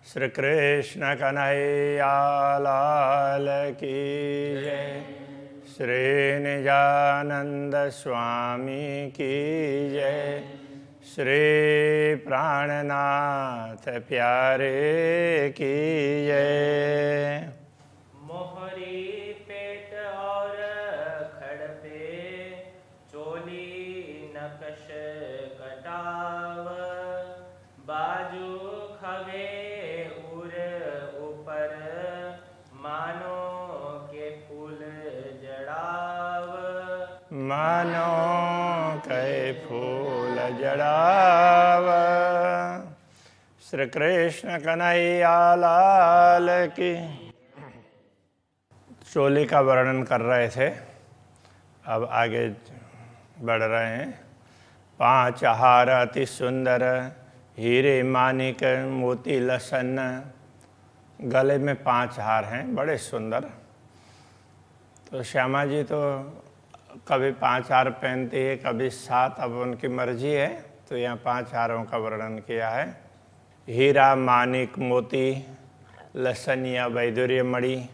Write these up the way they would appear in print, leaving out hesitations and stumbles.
श्री कृष्ण कन्हैया लाल की जय। श्री निजानंद स्वामी की जय। श्री प्राणनाथ प्यारे की जय। मोहरी पेट और खड़ पे चोली नकश कटाव, बाजू खवे उर ऊपर मानो के फूल जड़ाव। मानो के फूल जड़ाव। श्री कृष्ण कन्हैया लाल की। चोली का वर्णन कर रहे थे, अब आगे बढ़ रहे हैं। 5 हार अति सुंदर, हीरे मानिक मोती लसन। गले में 5 हार हैं, बड़े सुंदर। तो श्यामा जी तो कभी 5 हार पहनती है, कभी 7, अब उनकी मर्जी है। तो यहाँ 5 हारों का वर्णन किया है। हीरा मानिक मोती लसन या वैदुर्य मणि,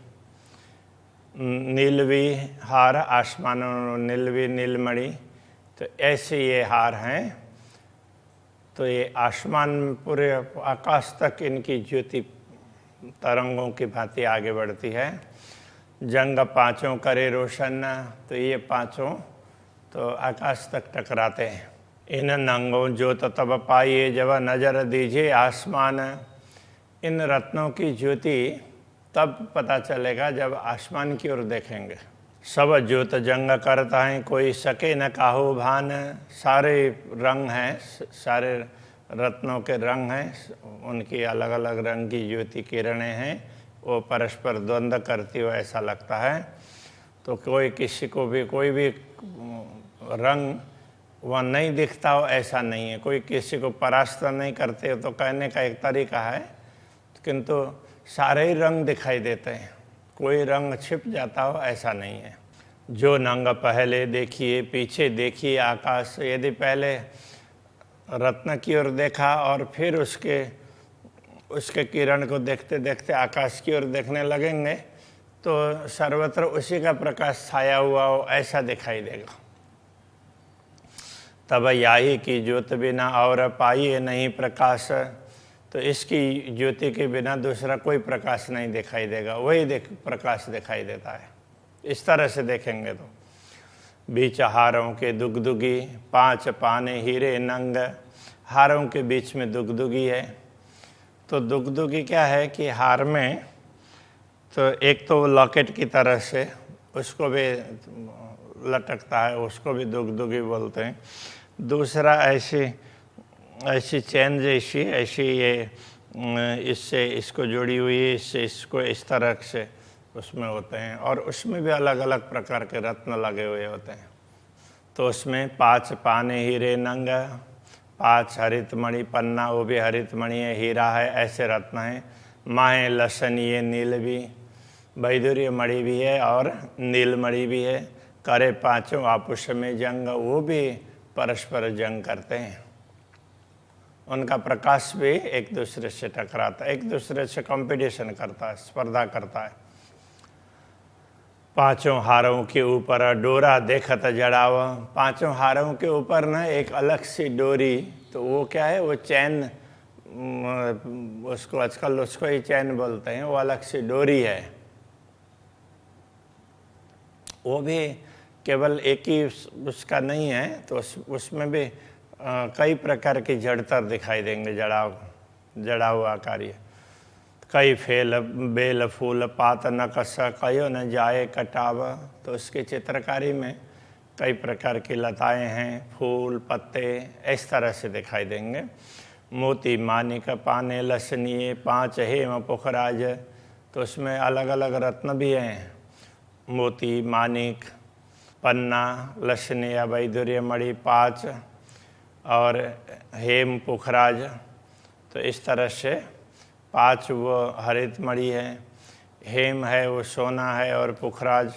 नीलवी हार आसमानों नीलवी नीलमणि। तो ऐसे ये हार हैं। तो ये आसमान में पूरे आकाश तक इनकी ज्योति तरंगों की भांति आगे बढ़ती है। जंग 5 करे रोशन, तो ये 5 तो आकाश तक टकराते हैं। इन नंगों ज्योत तब पाइए जब नजर दीजिए आसमान। इन रत्नों की ज्योति तब पता चलेगा जब आसमान की ओर देखेंगे। सब ज्योत जंग करता है कोई सके न काहू भान। सारे रंग हैं, सारे रत्नों के रंग हैं, उनकी अलग अलग रंग की ज्योति किरणें हैं, वो परस्पर द्वंद्व करती हो ऐसा लगता है। तो कोई किसी को भी कोई भी रंग वह नहीं दिखता हो ऐसा नहीं है। कोई किसी को परास्त नहीं करते हो तो कहने का एक तरीका है, किंतु सारे ही रंग दिखाई देते हैं, कोई रंग छिप जाता हो ऐसा नहीं है। जो नंग पहले देखिए पीछे देखिए आकाश। यदि पहले रत्न की ओर देखा और फिर उसके किरण को देखते देखते आकाश की ओर देखने लगेंगे तो सर्वत्र उसी का प्रकाश छाया हुआ हो ऐसा दिखाई देगा। तब याही की ज्योत बिना और पाइए नहीं प्रकाश। तो इसकी ज्योति के बिना दूसरा कोई प्रकाश नहीं दिखाई देगा, वही प्रकाश दिखाई देता है। इस तरह से देखेंगे तो बीच हारों के दुगदुगी 5 पाने हीरे नंग। हारों के बीच में दुगदुगी है। तो दुगदुगी क्या है कि हार में तो एक तो लॉकेट की तरह से उसको भी लटकता है, उसको भी दुगदुगी बोलते हैं। दूसरा ऐसी चैन जैसी ऐसी ये इससे इसको जुड़ी हुई है, इससे इसको इस तरह से उसमें होते हैं। और उसमें भी अलग अलग प्रकार के रत्न लगे हुए होते हैं। तो उसमें 5 पाने हीरे नंग, 5 हरित मणि पन्ना, वो भी हरित मणि है, हीरा है, ऐसे रत्न हैं। माहे लसन ये नील भी, वैदुर्य मणि भी है और नील मणि भी है। करे 5 आपस में जंग, वो भी परस्पर जंग करते हैं। उनका प्रकाश भी एक दूसरे से टकराता है, एक दूसरे से कंपटीशन करता है, स्पर्धा करता है। 5 हारों के ऊपर डोरा देखत जड़ाव। 5 हारों के ऊपर ना एक अलग सी डोरी, तो वो क्या है, वो चैन, उसको आजकल उसको ही चैन बोलते हैं, वो अलग सी डोरी है। वो भी केवल एक ही उसका नहीं है, तो उसमें भी कई प्रकार की जड़तर दिखाई देंगे, जड़ाव आकार्य। कई फेल बेल फूल पात न कस, कयो न जाए कटाव। तो उसकी चित्रकारी में कई प्रकार की लताएं हैं, फूल पत्ते इस तरह से दिखाई देंगे। मोती मानिक पाने लसनिए 5 हेम पुखराज। तो उसमें अलग अलग रत्न भी हैं, मोती मानिक पन्ना लसनी या वैदुर्य मणि 5 और हेम पुखराज। तो इस तरह से 5 वो हरित मणि है, हेम है वो सोना है और पुखराज।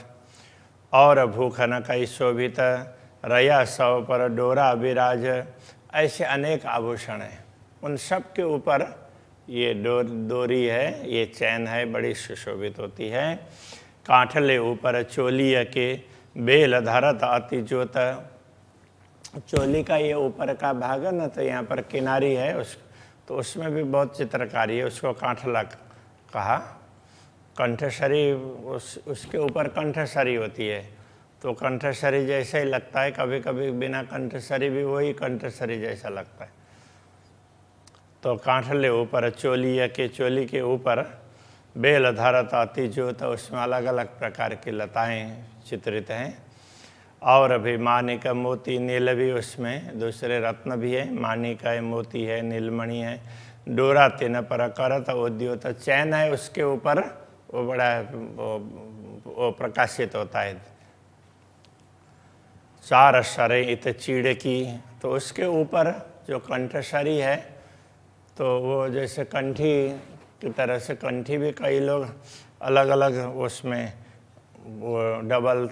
और भूखन कई शोभित रया 100 पर डोरा विराज। ऐसे अनेक आभूषण हैं, उन सब के ऊपर ये डोरी है, ये चैन है, बड़ी सुशोभित होती है। कांठले ऊपर चोलिया के बेल धरत अति जोत। चोली का ये ऊपर का भाग है ना, तो यहाँ पर किनारी है तो उसमें भी बहुत चित्रकारी है, उसको कांठला कहा। कंठसरी उसके ऊपर कंठसरी होती है, तो कंठसरी जैसा ही लगता है, कभी कभी बिना कंठसरी भी वही कंठसरी जैसा लगता है। तो कांठले ऊपर चोली के ऊपर बेल धरत अति जोत, उसमें अलग अलग प्रकार की लताएं चित्रित हैं। और भी मानिक मोती नील भी, उसमें दूसरे रत्न भी है, मानिक है, मोती है, नीलमणि है। डोरा तिन पर करत उद्योत, चैन है उसके ऊपर, वो बड़ा वो प्रकाशित होता है। चार शरे इत चीड़ की, तो उसके ऊपर जो कंठसरी है, तो वो जैसे कंठी की तरह से, कंठी भी कई लोग अलग अलग उसमें वो डबल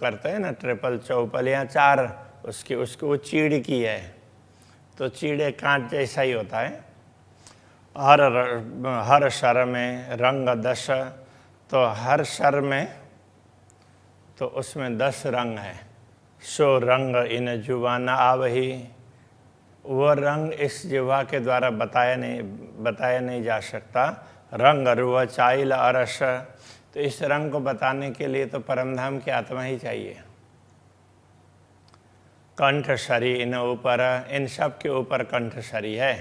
करते हैं ना, ट्रिपल चौपल या चार, उसको वो चीड़ की है, तो चीड़े कांट जैसा ही होता है। हर शर में रंग 10, तो हर शर में तो उसमें 10 रंग है। सो रंग इन जुबान आवही, वो रंग इस जिह्वा के द्वारा बताया नहीं जा सकता। रंग रुआ चाइल अरस, तो इस रंग को बताने के लिए तो परमधाम की आत्मा ही चाहिए। कंठसरी इन ऊपर, इन सब के ऊपर कंठसरी है।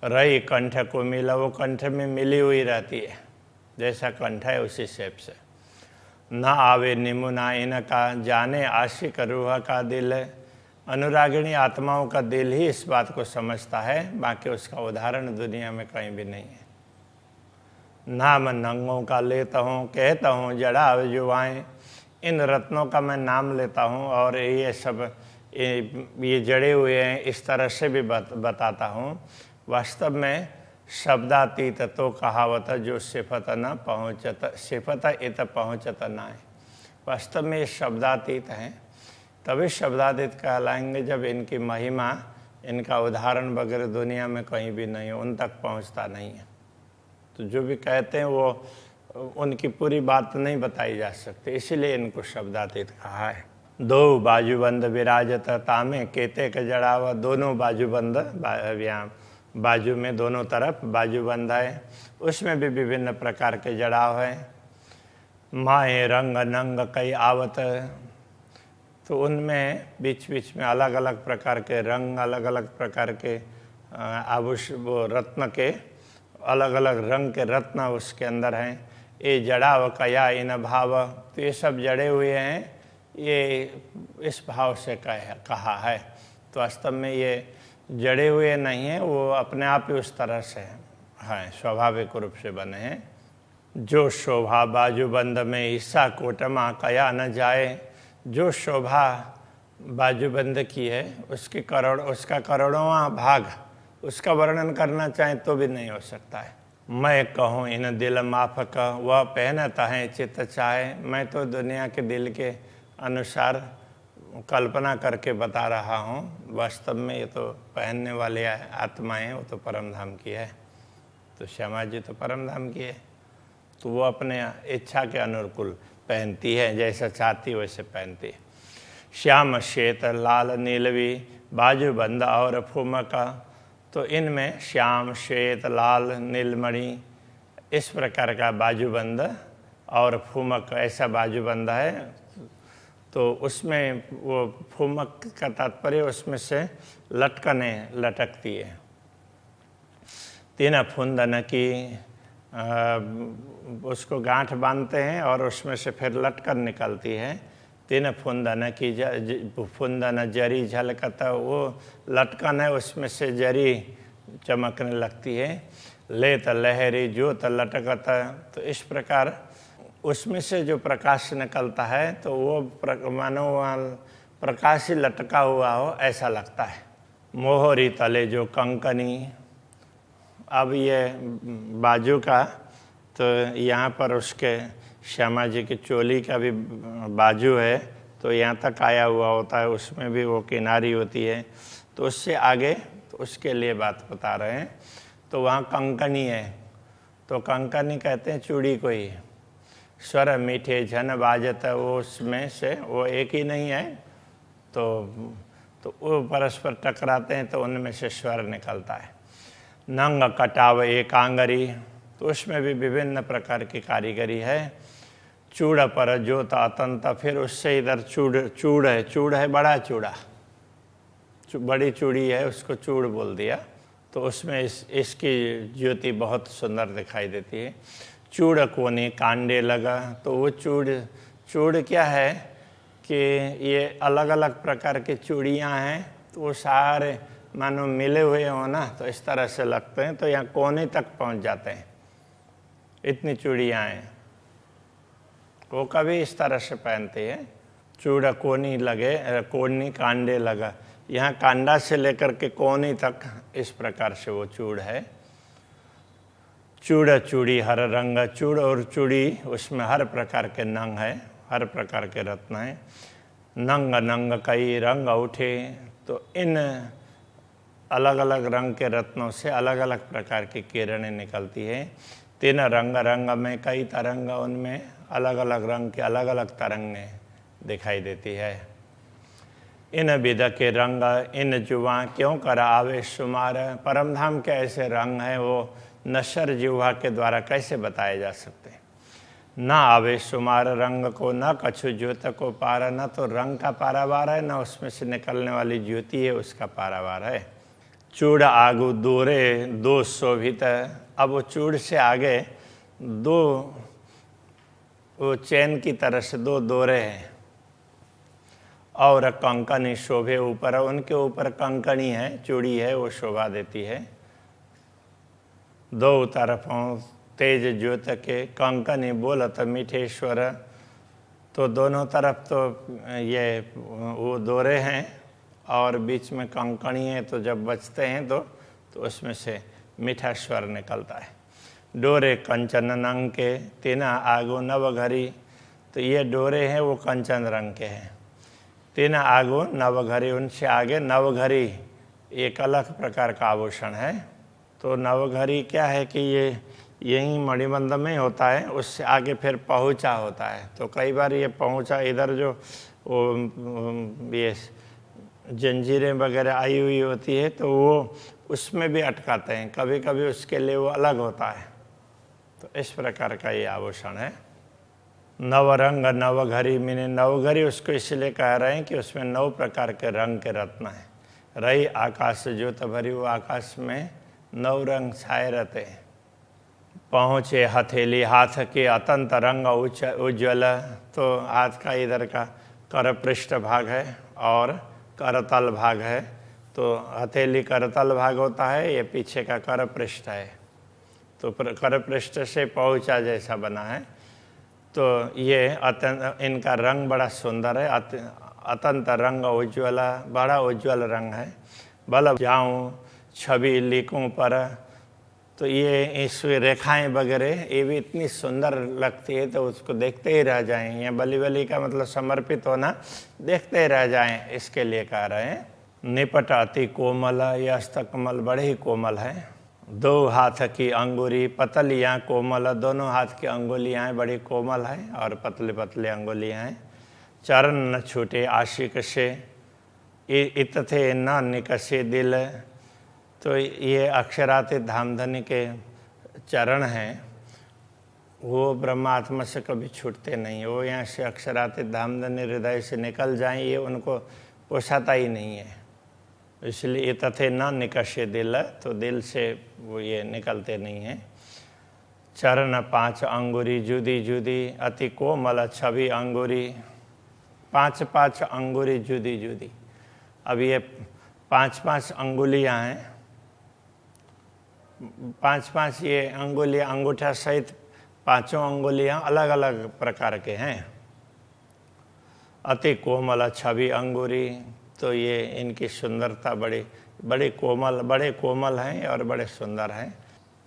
रही कंठ को मिला, वो कंठ में मिली हुई रहती है, जैसा कंठ है उसी शेप से। न आवे निमुना इनका, जाने आशिक रूह का दिल। अनुरागिणी आत्माओं का दिल ही इस बात को समझता है, बाकी उसका उदाहरण दुनिया में कहीं भी नहीं है। नाम नंगों का लेता हूँ, कहता हूँ जड़ा जुबाएं, इन रत्नों का मैं नाम लेता हूँ और ये सब ये जड़े हुए हैं, इस तरह से भी बताता हूँ। वास्तव में शब्दातीत तो कहावत, जो सिफत न पहुँचत, सिफत इत पहुँचत न है। वास्तव में ये शब्दातीत हैं, तभी शब्दातीत कहलाएंगे जब इनकी महिमा, इनका उदाहरण वगैरह दुनिया में कहीं भी नहीं है, उन तक पहुँचता नहीं है। तो जो भी कहते हैं वो उनकी पूरी बात नहीं बताई जा सकती, इसीलिए इनको शब्दातीत कहा है। दो बाजूबंद विराजत तामे केते के जड़ावा, दोनों बाजूबंद, यहाँ बाजू में दोनों तरफ बाजूबंद है, उसमें भी विभिन्न प्रकार के जड़ाव हैं। माए रंग नंग कई आवत, तो उनमें बीच बीच में अलग अलग प्रकार के रंग, अलग अलग प्रकार के आभूषण, वो रत्न के अलग अलग रंग के रत्न उसके अंदर हैं। ये जड़ाव कया इन भाव, तो ये सब जड़े हुए हैं, ये इस भाव से कहा है। तो वास्तव में ये जड़े हुए नहीं हैं, वो अपने आप ही उस तरह से हैं, स्वाभाविक रूप से बने हैं। जो शोभा बाजूबंद में हिस्सा कोटमा कया न जाए, जो शोभा बाजूबंद की है उसका करोड़ों भाग, उसका वर्णन करना चाहें तो भी नहीं हो सकता है। मैं कहूँ इन दिल माफ का, वह पहनता है चित्त चाहे। मैं तो दुनिया के दिल के अनुसार कल्पना करके बता रहा हूँ, वास्तव में ये तो पहनने वाले आत्माएं, वो तो परमधाम की है। तो श्यामा जी तो परमधाम की है, तो वो अपने इच्छा के अनुकूल पहनती है, जैसा चाहती वैसे पहनती है। श्याम श्वेत लाल नीलवी बाजूबंद और फुमका, तो इनमें श्याम श्वेत लाल नीलमणि इस प्रकार का बाजूबंद और फुमक ऐसा बाजूबंद है। तो उसमें वो फुमक का तात्पर्य उसमें से लटकने लटकती है। तीन फुंदन की उसको गांठ बांधते हैं और उसमें से फिर लटकन निकलती है। तीन फुंदन की फुंदन जरी झलकत, वो लटकन है उसमें से जरी चमकने लगती है। लेत लहरी ज्योत लटकत, तो इस प्रकार उसमें से जो प्रकाश निकलता है तो वो मानो प्रकाश ही लटका हुआ हो ऐसा लगता है। मोहरी तले जो कंकनी, अब ये बाजू का, तो यहाँ पर उसके श्यामा जी की चोली का भी बाजू है, तो यहाँ तक आया हुआ होता है, उसमें भी वो किनारी होती है। तो उससे आगे तो उसके लिए बात बता रहे हैं। तो वहाँ कंकनी है, तो कंकनी कहते हैं चूड़ी को ही। स्वर मीठे झन बाजत, वो उसमें से वो एक ही नहीं है, तो वो परस्पर टकराते हैं तो उनमें से स्वर निकलता है। नंग कटाव एकांगरी, तो उसमें भी विभिन्न प्रकार की कारीगरी है। चूड़ पर जोत अतंत, फिर उससे इधर चूड़ है बड़ा चूड़ा, बड़ी चूड़ी है उसको चूड़ बोल दिया, तो उसमें इसकी ज्योति बहुत सुंदर दिखाई देती है। चूड़ कोने कांडे लगा, तो वो चूड़ क्या है कि ये अलग अलग प्रकार की चूड़ियाँ हैं, तो वो सारे मानो मिले हुए हो ना, तो इस तरह से लगते हैं, तो यहाँ कोने तक पहुँच जाते हैं, इतनी चूड़ियाँ हैं। वो कभी इस तरह से पहनते हैं। चूड़ा कोनी लगे, कोनी कांडे लगा, यहाँ कांडा से लेकर के कोनी तक इस प्रकार से वो चूड़ है। चूड़ चूड़ी हर रंग, चूड़ और चूड़ी उसमें हर प्रकार के नंग है, हर प्रकार के रत्न हैं। नंग नंग कई रंग उठे, तो इन अलग अलग रंग के रत्नों से अलग अलग प्रकार की किरणें निकलती हैं। तीन रंग रंग में कई तरंग, उनमें अलग अलग रंग के अलग अलग तरंगें दिखाई देती है। इन विध के रंग इन जुआ क्यों कर आवे शुमार, परमधाम के ऐसे रंग हैं वो नश्वर जुआ के द्वारा कैसे बताए जा सकते हैं। ना आवे शुमार रंग को, न कछु ज्योत को पार, न तो रंग का पारावार है, न उसमें से निकलने वाली ज्योति है उसका पारावार है। चूड़ आगु दोरे दो शोभित, अब वो चूड़ से आगे दो वो चैन की तरह से दो दोरे हैं, और कंकनी शोभे ऊपर, उनके ऊपर कंकनी है, चूड़ी है, वो शोभा देती है। दो तरफों तेज ज्योत के कंकनी बोलत मीठेश्वर, तो दोनों तरफ तो ये वो दोरे हैं और बीच में कंकणी है, तो जब बजते हैं तो उसमें से मीठा स्वर निकलता है। डोरे कंचन रंग के तीना आगो नवघरी, तो ये डोरे हैं वो कंचन रंग के हैं। तीना आगो नवघरी, उनसे आगे नवघरी एक अलग प्रकार का आभूषण है। तो नवघरी क्या है कि ये यहीं मणिबंध में होता है, उससे आगे फिर पहुँचा होता है। तो कई बार ये पहुँचा इधर जो वो ये जंजीरें वगैरह आई हुई होती है, तो वो उसमें भी अटकाते हैं, कभी कभी उसके लिए वो अलग होता है। तो इस प्रकार का ये आभूषण है। नवरंग नवघरी, मैंने नवघरी उसको इसलिए कह रहे हैं कि उसमें 9 प्रकार के रंग के रत्न हैं। रही आकाश ज्योत भरी, वो आकाश में 9 रंग छाए रहते हैं। पहुँचे हथेली हाथ के अतंत रंग उज्ज्वल, तो हाथ का इधर का कर पृष्ठ भाग है और करतल भाग है। तो हथेली करतल भाग होता है, ये पीछे का कर पृष्ठ है, तो कर पृष्ठ से पहुँचा जैसा बना है। तो ये इनका रंग बड़ा सुंदर है, अतंत रंग उज्ज्वला, बड़ा उज्ज्वल रंग है। बल जाऊँ छवि लिखूँ पर, तो ये इसमें रेखाएं वगैरह ये भी इतनी सुंदर लगती है, तो उसको देखते ही रह जाएं। ये बलि बलि का मतलब समर्पित होना, देखते ही रह जाएं, इसके लिए कह रहे हैं। निपट अति कोमल, यह हस्तकमल बड़े ही कोमल हैं। 2 हाथ की अंगुरी पतलियाँ कोमल, दोनों हाथ की अंगुलियाँ बड़ी कोमल हैं और पतले पतले अंगुलियाँ हैं। चरण न छूटे आशिक से, इत थे न निकसे दिल, तो ये अक्षरातीत धामधनी के चरण हैं, वो ब्रह्मात्मा से कभी छूटते नहीं। वो यहाँ से अक्षरातीत धामधनी हृदय से निकल जाएं, ये उनको पोसाता ही नहीं है। इसलिए ये तथे न निकशे दिल, तो दिल से वो ये निकलते नहीं हैं। चरण 5 अंगुरी जुदी जुदी, अति कोमल छवि अंगुरी, 5 अंगुरी जुदी जुदी। अब ये 5 अंगुलियाँ हैं, 5 ये अंगुलियाँ, अंगूठा सहित 5 अंगुलियाँ अलग अलग प्रकार के हैं। अति कोमल छवि अंगुरी, तो ये इनकी सुंदरता बड़े कोमल हैं और बड़े सुंदर हैं।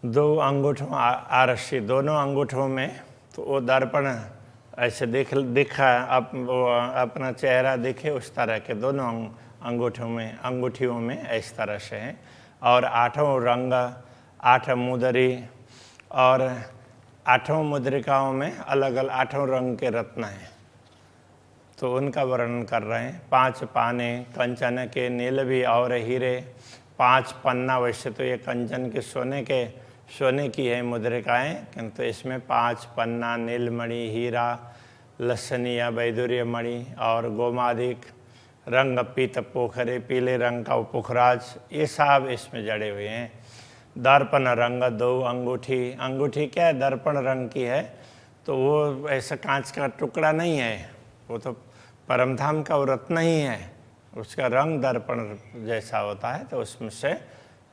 2 अंगूठों आरसी, दोनों अंगूठों में तो वो दर्पण ऐसे दिखा, वो अपना चेहरा दिखे उस तरह के दोनों अंगूठियों में इस तरह से हैं। और 8 रंग, 8 मुद्री, और 8 मुद्रिकाओं में अलग अलग 8 रंग के रत्न हैं, तो उनका वर्णन कर रहे हैं। 5 पाने कंचन के नीलवी और हीरे, 5 पन्ना, वैसे तो ये कंचन के सोने की है मुद्रिकाएं, किंतु इसमें 5 पन्ना, नीलमणि, हीरा, लसनिया, वैदुर्य मणि और गोमादिक, रंग पीत पोखरे, पीले रंग का पुखराज, ये सब इसमें जड़े हुए हैं। दर्पण रंग 2 अंगूठी, अंगूठी क्या है, दर्पण रंग की है, तो वो ऐसा कांच का टुकड़ा नहीं है, वो तो परमधाम का रत्न ही है, उसका रंग दर्पण जैसा होता है, तो उसमें से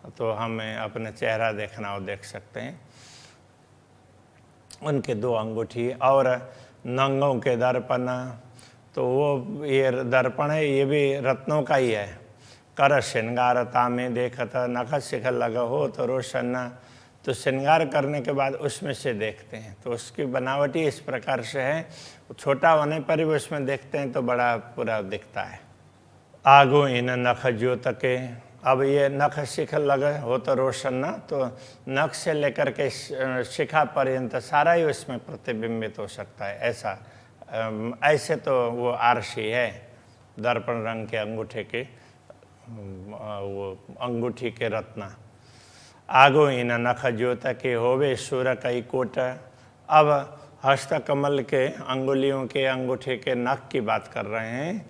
तो हमें अपने चेहरा देखना हो देख सकते हैं। उनके 2 अंगूठी और नंगों के दर्पण, तो वो ये दर्पण है, ये भी रत्नों का ही है। कर श्रृंगारता में देखत नख शिखर लगा हो तो रोशन, तो श्रृंगार करने के बाद उसमें से देखते हैं, तो उसकी बनावटी इस प्रकार से है, छोटा होने पर भी उसमें देखते हैं तो बड़ा पूरा दिखता है। आगो इन नख ज्योत के, अब ये नख शिखर लगे हो तो रोशन ना, तो नख से लेकर के शिखा पर्यंत सारा ही उसमें प्रतिबिंबित हो सकता है, ऐसे तो वो आरसी है दर्पण रंग के अंगूठे के, वो अंगूठी के रत्न। आगो इन नख ज्योत के होवे सुर कई कोट, अब हस्त कमल के अंगुलियों के अंगूठे के नख की बात कर रहे हैं।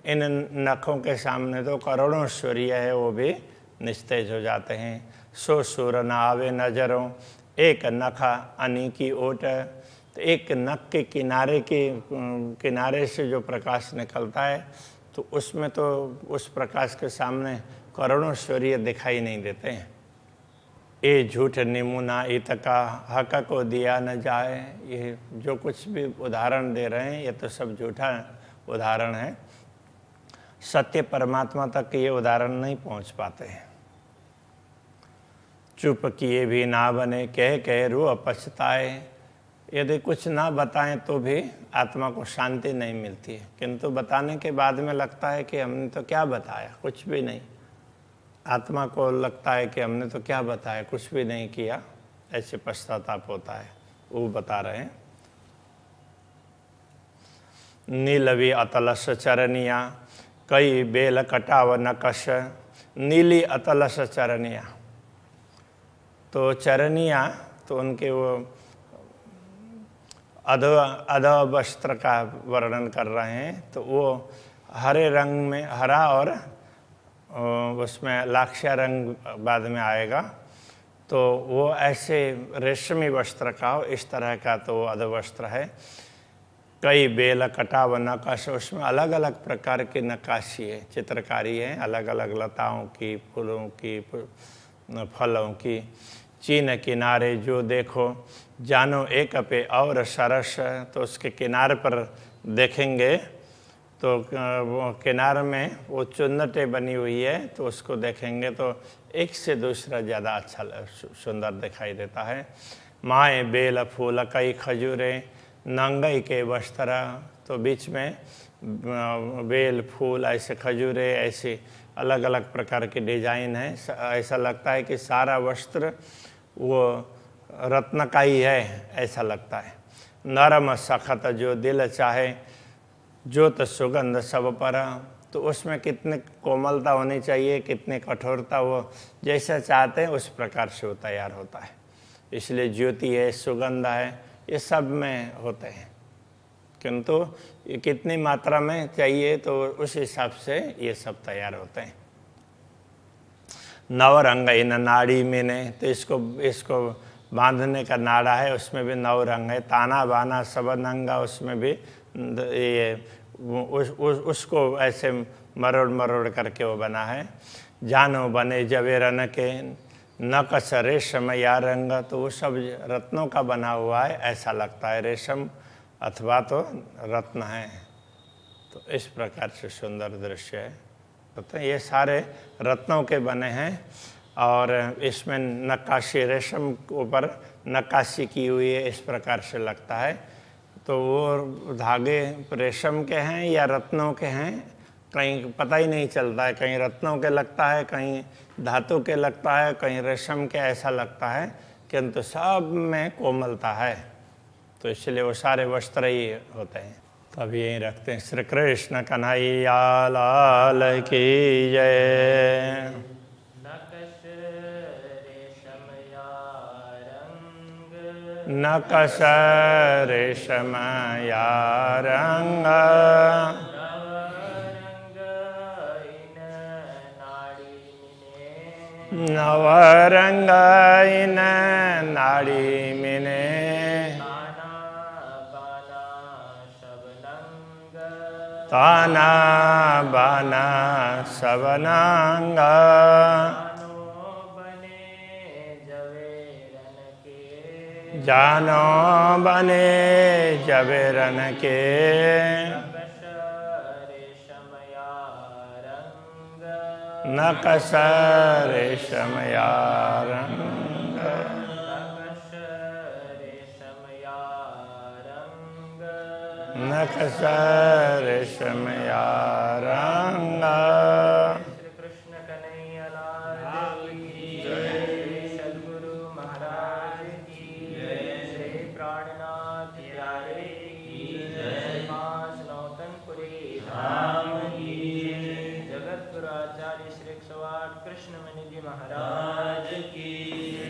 इन नखों के सामने तो करोड़ों सूर्य है, वो भी निस्तेज हो जाते हैं। सो सूर न आवे नजरों, एक नख अनी की ओट, तो एक नख के किनारे से जो प्रकाश निकलता है, तो उसमें तो उस प्रकाश के सामने करोड़ों सूर्य दिखाई नहीं देते हैं। ये झूठ निमुना इत का हक को दिया न जाए, ये जो कुछ भी उदाहरण दे रहे हैं ये तो सब झूठा उदाहरण है, सत्य परमात्मा तक ये उदाहरण नहीं पहुंच पाते हैं। चुप किए भी ना बने, कह रो पछताए, यदि कुछ ना बताएं तो भी आत्मा को शांति नहीं मिलती है, किंतु बताने के बाद में लगता है कि हमने तो क्या बताया, कुछ भी नहीं। आत्मा को लगता है कि हमने तो क्या बताया, कुछ भी नहीं किया, ऐसे पश्चाताप होता है। वो बता रहे हैं। नीलवी अतलस चरनिया, कई बेल कटाव नकश, नीली अतलस चरनिया, तो चरनिया तो उनके वो अध वस्त्र का वर्णन कर रहे हैं, तो वो हरे रंग में, हरा और उसमें लाक्षया रंग बाद में आएगा, तो वो ऐसे रेशमी वस्त्र का हो, इस तरह का तो वो अध वस्त्र है। कई बेल कटाव नकाश, उसमें अलग अलग प्रकार की नक्काशी है, चित्रकारी है, अलग अलग लताओं की, फूलों की, फलों की। चीन किनारे जो देखो जानो एक पे और सरस, तो उसके किनारे पर देखेंगे तो वो किनारे में वो चुन्नटें बनी हुई है, तो उसको देखेंगे तो एक से दूसरा ज़्यादा अच्छा सुंदर दिखाई देता है। माए बेल फूल कई खजूरे, नंगई के वस्त्र, तो बीच में बेल फूल ऐसे खजूरे, ऐसे अलग अलग प्रकार के डिजाइन है, ऐसा लगता है कि सारा वस्त्र वो रत्न का ही है, ऐसा लगता है। नरम सखत जो दिल चाहे, ज्योत सुगंध सब पर, तो उसमें कितने कोमलता होनी चाहिए, कितने कठोरता, वो जैसा चाहते हैं उस प्रकार से वो तैयार होता है। इसलिए ज्योति है, सुगंध है, ये सब में होते हैं, किंतु ये कितनी मात्रा में चाहिए तो उस हिसाब से ये सब तैयार होते हैं। नवरंग इन नाड़ी में ने, तो इसको बांधने का नाड़ा है, उसमें भी 9 रंग है। ताना बाना सब नंगा, उसमें भी ये उसको ऐसे मरोड़ मरोड़ करके वो बना है। जानो बने जवेरन के नकश रेशम या रंग, तो वो सब रत्नों का बना हुआ है, ऐसा लगता है रेशम अथवा तो रत्न है। तो इस प्रकार से सुंदर दृश्य है, तो ये सारे रत्नों के बने हैं और इसमें नक्काशी, रेशम के ऊपर नक्काशी की हुई है, इस प्रकार से लगता है। तो वो धागे रेशम के हैं या रत्नों के हैं, कहीं पता ही नहीं चलता है, कहीं रत्नों के लगता है, कहीं धातु के लगता है, कहीं रेशम के, ऐसा लगता है, किंतु सब में कोमलता है। तो इसलिए वो सारे वस्त्र ही होते हैं। तो अभी यहीं रखते हैं। श्री कृष्ण कन्हैया लाल की जय। नकश रेशम या रंग, नकश रेशम या रंग, नवरंग इन नाड़ी मिने, ताना बाना सबनंग, जानो बने जबेरन के, नकश रेशम या रंग, नकश रेशम या रंग। श्री कृष्ण कन्हैया लाल की जय। सद्गुरु महाराज की जय। श्री प्राणनाथ प्यारे की जय। मां सनातनपुरी धाम की जय। जगत गुरु आचार्य श्री 108 कृष्ण मुनि जी महाराज की जय।